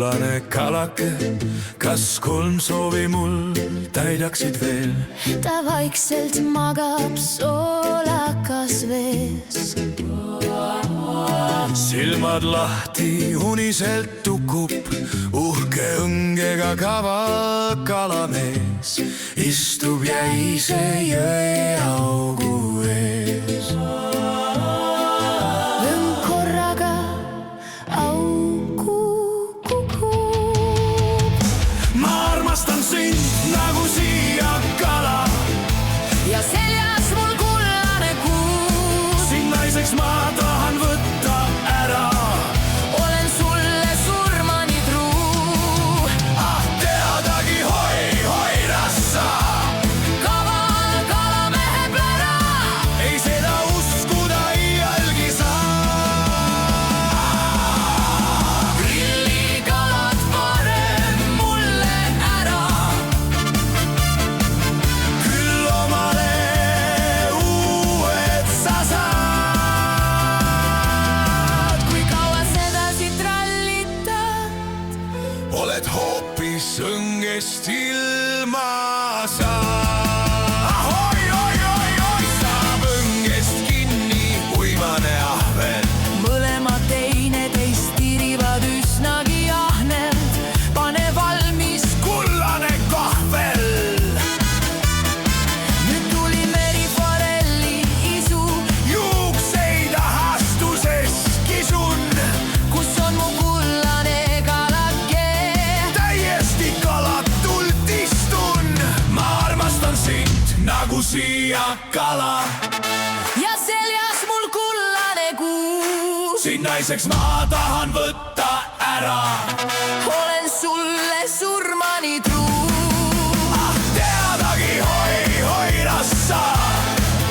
kullane kalake, kas 3 soovi mul täidaksid veel? Ta vaikselt magab soolakas vees. Silmad lahti, uniselt tukub, uhke õngega kaval kalamees istub jäise jõeaugu ees. Korraga auku kukub. Ma armastan sind nagu siia kala Ja seljas mul kullane kuu. Sind naiseks ma tahan võtta ära. Olen sulle surmani truu. Teadagi hoi rassa. Kaval kalamehe plära. Ei seda uskuda iialgi saa. Grillikalad parem mulle ära. Küll omale uued sa saad. Kui kaua sedasi trallitad? Oled hoopis õngest ilma saab. Oi, saab õngest kinni uimane ahvel. Mõlemad teineteist tirivad üsnagi ahnelt. Pane valmis, Kullane kahvel. nüüd tuli meriforelli isu. Juukseid ahastuses kisun. Kus on mu kullane kalake? Täiesti kalatult istun. Ma armastan sind nagu siia kala. Ja seljas mul kullane kuu. Sind naiseks ma tahan võtta ära. Olen sulle surmani truu. Teadagi hoi rassa.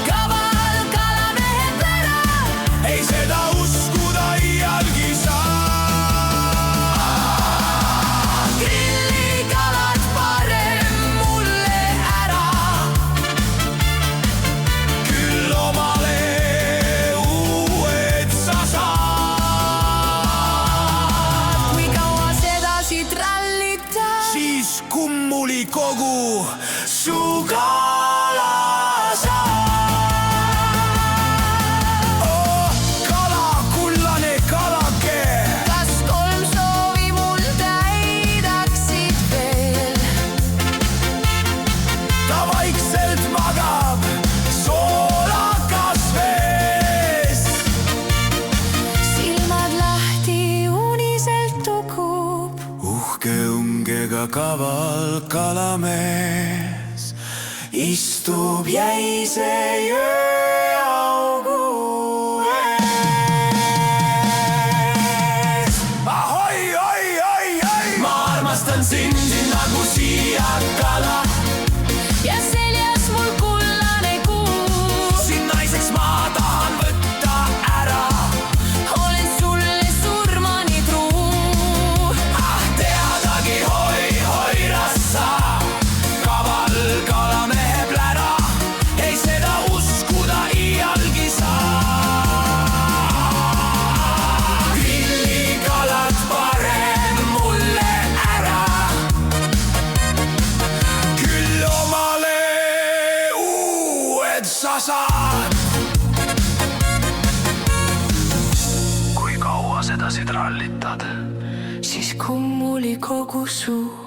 Kaval kalamehe plära. Ei seda uskuda iialgi saa. Grillikalad parem mulle ära. Küll omale uued sa saad. Kui kaua sedasi trallitad? Siis kummuli kogu su kala saab. Kala, kullane kalake. Kas 3 soovi mul täidaksid veel? Ta vaikselt magab soolakas vees. Silmad lahti, uniselt tukub. Uhke õngega kaval kalamees istub jäise jõeaugu ees. Ma armastan sind nagu siia kala. Ja seljas mul kullane kuu. Sind naiseks ma tahan võtta ära. Olen sulle surmani truu. Teadagi hoi rassa. Kaval kalamehe plära. Ei seda uskuda iialgi saa. Grillikalad parem mulle ära. Küll omale uued sa saad. Kui kaua sedasi trallitad? Siis kummuli kogu suu.